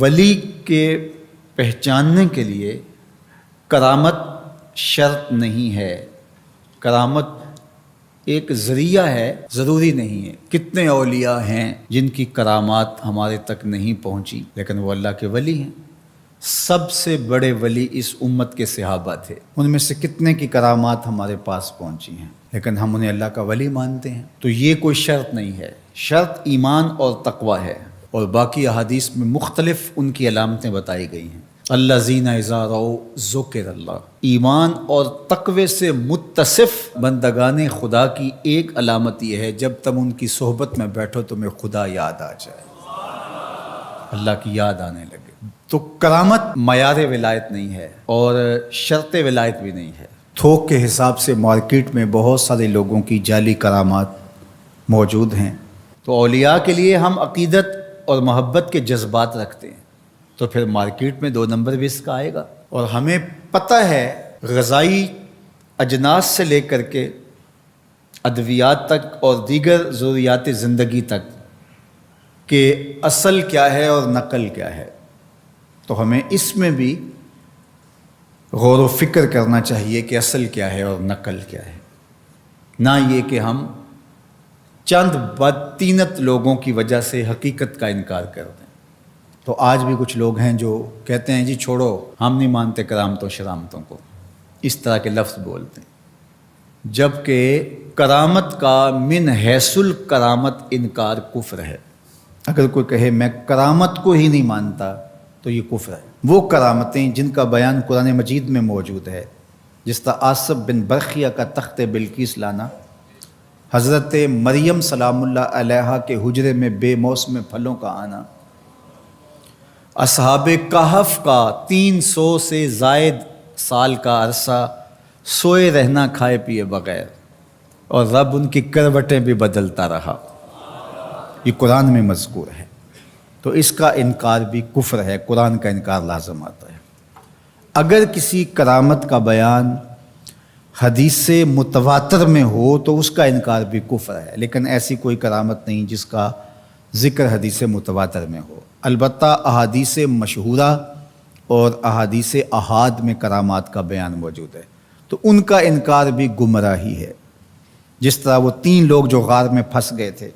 ولی کے پہچاننے کے لیے کرامت شرط نہیں ہے، کرامت ایک ذریعہ ہے، ضروری نہیں ہے۔ کتنے اولیاء ہیں جن کی کرامات ہمارے تک نہیں پہنچی لیکن وہ اللہ کے ولی ہیں۔ سب سے بڑے ولی اس امت کے صحابہ تھے، ان میں سے کتنے کی کرامات ہمارے پاس پہنچی ہیں لیکن ہم انہیں اللہ کا ولی مانتے ہیں۔ تو یہ کوئی شرط نہیں ہے، شرط ایمان اور تقوی ہے، اور باقی احادیث میں مختلف ان کی علامتیں بتائی گئی ہیں۔ الذین اذا رأوا ذکر اللہ، ایمان اور تقوی سے متصف بندگان خدا کی ایک علامت یہ ہے جب تم ان کی صحبت میں بیٹھو تمہیں خدا یاد آ جائے، اللہ کی یاد آنے لگے۔ تو کرامت معیار ولایت نہیں ہے اور شرط ولایت بھی نہیں ہے۔ تھوک کے حساب سے مارکیٹ میں بہت سارے لوگوں کی جعلی کرامات موجود ہیں، تو اولیاء کے لیے ہم عقیدت اور محبت کے جذبات رکھتے ہیں تو پھر مارکیٹ میں 2 نمبر بھی اس کا آئے گا۔ اور ہمیں پتہ ہے غذائی اجناس سے لے کر کے ادویات تک اور دیگر ضروریات زندگی تک کہ اصل کیا ہے اور نقل کیا ہے، تو ہمیں اس میں بھی غور و فکر کرنا چاہیے کہ اصل کیا ہے اور نقل کیا ہے، نہ یہ کہ ہم چند بدطینت لوگوں کی وجہ سے حقیقت کا انکار کر دیں۔ تو آج بھی کچھ لوگ ہیں جو کہتے ہیں جی چھوڑو، ہم نہیں مانتے کرامتوں شرامتوں کو، اس طرح کے لفظ بولتے ہیں، جبکہ کرامت کا من حیث الکرامت انکار کفر ہے۔ اگر کوئی کہے میں کرامت کو ہی نہیں مانتا تو یہ کفر ہے۔ وہ کرامتیں جن کا بیان قرآن مجید میں موجود ہے، جس طرح آصف بن برخیہ کا تخت بلقیس لانا، حضرت مریم سلام اللہ علیہا کے حجرے میں بے موسم پھلوں کا آنا، اصحاب کہف کا 300 سے زائد سال کا عرصہ سوئے رہنا کھائے پیے بغیر، اور رب ان کی کروٹیں بھی بدلتا رہا، یہ قرآن میں مذکور ہے۔ تو اس کا انکار بھی کفر ہے، قرآن کا انکار لازم آتا ہے۔ اگر کسی کرامت کا بیان حدیث متواتر میں ہو تو اس کا انکار بھی کفر ہے، لیکن ایسی کوئی کرامت نہیں جس کا ذکر حدیث متواتر میں ہو۔ البتہ احادیث مشہورہ اور احادیث احاد میں کرامات کا بیان موجود ہے، تو ان کا انکار بھی گمراہی ہے۔ جس طرح وہ 3 لوگ جو غار میں پھنس گئے تھے،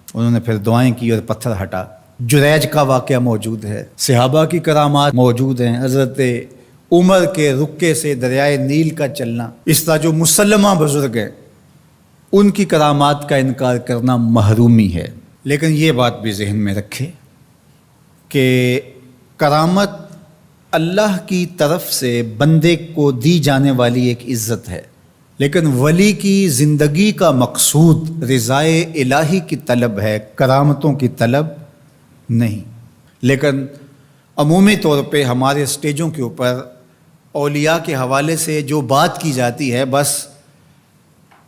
انہوں نے پھر دعائیں کی اور پتھر ہٹا، جریج کا واقعہ موجود ہے، صحابہ کی کرامات موجود ہیں، حضرت عمر کے رکے سے دریائے نیل کا چلنا، اس طرح جو مسلمہ بزرگ ہیں ان کی کرامات کا انکار کرنا محرومی ہے۔ لیکن یہ بات بھی ذہن میں رکھے کہ کرامت اللہ کی طرف سے بندے کو دی جانے والی ایک عزت ہے، لیکن ولی کی زندگی کا مقصود رضائے الہی کی طلب ہے، کرامتوں کی طلب نہیں۔ لیکن عمومی طور پہ ہمارے اسٹیجوں کے اوپر اولیاء کے حوالے سے جو بات کی جاتی ہے، بس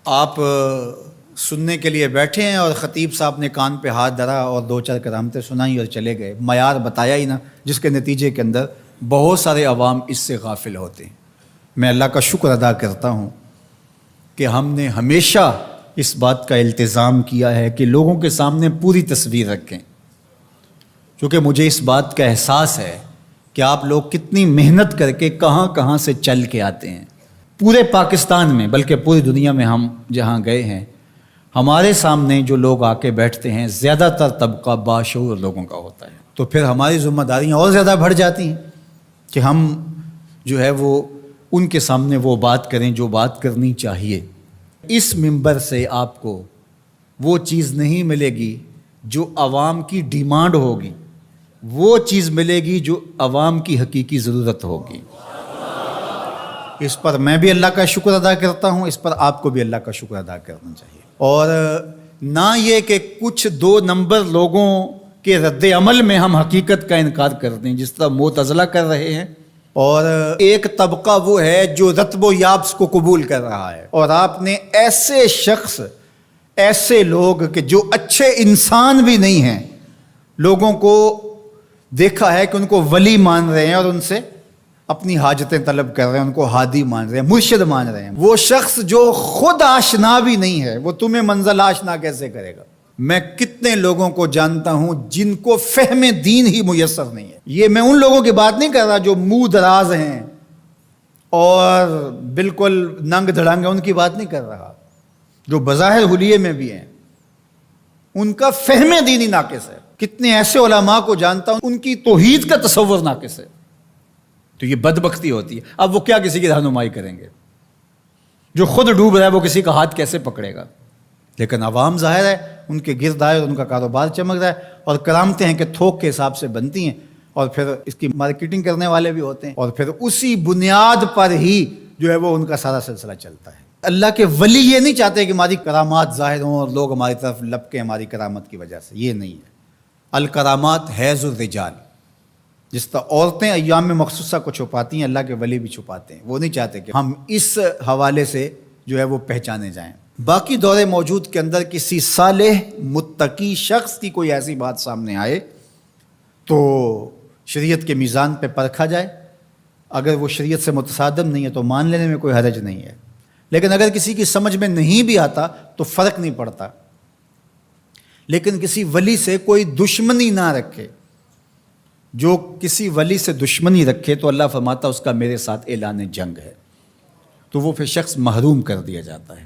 آپ سننے کے لیے بیٹھے ہیں اور خطیب صاحب نے کان پہ ہاتھ دھرا اور 2-4 کرامتیں سنائی اور چلے گئے، معیار بتایا ہی نہ، جس کے نتیجے کے اندر بہت سارے عوام اس سے غافل ہوتے ہیں۔ میں اللہ کا شکر ادا کرتا ہوں کہ ہم نے ہمیشہ اس بات کا التزام کیا ہے کہ لوگوں کے سامنے پوری تصویر رکھیں، کیونکہ مجھے اس بات کا احساس ہے کہ آپ لوگ کتنی محنت کر کے کہاں کہاں سے چل کے آتے ہیں، پورے پاکستان میں بلکہ پوری دنیا میں ہم جہاں گئے ہیں، ہمارے سامنے جو لوگ آ کے بیٹھتے ہیں زیادہ تر طبقہ باشعور لوگوں کا ہوتا ہے، تو پھر ہماری ذمہ داریاں اور زیادہ بڑھ جاتی ہیں کہ ہم جو ہے وہ ان کے سامنے وہ بات کریں جو بات کرنی چاہیے۔ اس منبر سے آپ کو وہ چیز نہیں ملے گی جو عوام کی ڈیمانڈ ہوگی، وہ چیز ملے گی جو عوام کی حقیقی ضرورت ہوگی۔ اس پر میں بھی اللہ کا شکر ادا کرتا ہوں، اس پر آپ کو بھی اللہ کا شکر ادا کرنا چاہیے، اور نہ یہ کہ کچھ 2 نمبر لوگوں کے رد عمل میں ہم حقیقت کا انکار کر دیں، جس طرح معتزلہ کر رہے ہیں، اور ایک طبقہ وہ ہے جو رتب و یابس کو قبول کر رہا ہے، اور آپ نے ایسے شخص، ایسے لوگ کہ جو اچھے انسان بھی نہیں ہیں، لوگوں کو دیکھا ہے کہ ان کو ولی مان رہے ہیں اور ان سے اپنی حاجتیں طلب کر رہے ہیں، ان کو ہادی مان رہے ہیں، مرشد مان رہے ہیں۔ وہ شخص جو خود آشنا بھی نہیں ہے، وہ تمہیں منزل آشنا کیسے کرے گا؟ میں کتنے لوگوں کو جانتا ہوں جن کو فہم دین ہی میسر نہیں ہے. یہ میں ان لوگوں کی بات نہیں کر رہا جو منہ دراز ہیں اور بالکل ننگ دھڑنگ ہیں، ان کی بات نہیں کر رہا. جو بظاہر حلیے میں بھی ہیں ان کا فہم دینی ناقص ہے. کتنے ایسے علماء کو جانتا ہوں ان کی توحید کا تصور ناقص ہے. تو یہ بدبختی ہوتی ہے. اب وہ کیا کسی کی رہنمائی کریں گے؟ جو خود ڈوب رہا ہے وہ کسی کا ہاتھ کیسے پکڑے گا؟ لیکن عوام ظاہر ہے ان کے گرد آئے اور ان کا کاروبار چمک رہا ہے، اور کرامتیں ہیں کہ تھوک کے حساب سے بنتی ہیں، اور پھر اس کی مارکیٹنگ کرنے والے بھی ہوتے ہیں، اور پھر اسی بنیاد پر ہی جو ہے وہ ان کا سارا سلسلہ چلتا ہے. اللہ کے ولی یہ نہیں چاہتے کہ ہماری کرامات ظاہر ہوں اور لوگ ہماری طرف لپکیں ہماری کرامت کی وجہ سے. یہ نہیں ہے. الکرامات حیض الرجال. جس طرح عورتیں ایام مخصوصہ کو چھپاتی ہیں، اللہ کے ولی بھی چھپاتے ہیں. وہ نہیں چاہتے کہ ہم اس حوالے سے جو ہے وہ پہچانے جائیں. باقی دور موجود کے اندر کسی صالح متقی شخص کی کوئی ایسی بات سامنے آئے تو شریعت کے میزان پہ پرکھا جائے. اگر وہ شریعت سے متصادم نہیں ہے تو مان لینے میں کوئی حرج نہیں ہے. لیکن اگر کسی کی سمجھ میں نہیں بھی آتا تو فرق نہیں پڑتا. لیکن کسی ولی سے کوئی دشمنی نہ رکھے. جو کسی ولی سے دشمنی رکھے تو اللہ فرماتا اس کا میرے ساتھ اعلان جنگ ہے، تو وہ پھر شخص محروم کر دیا جاتا ہے.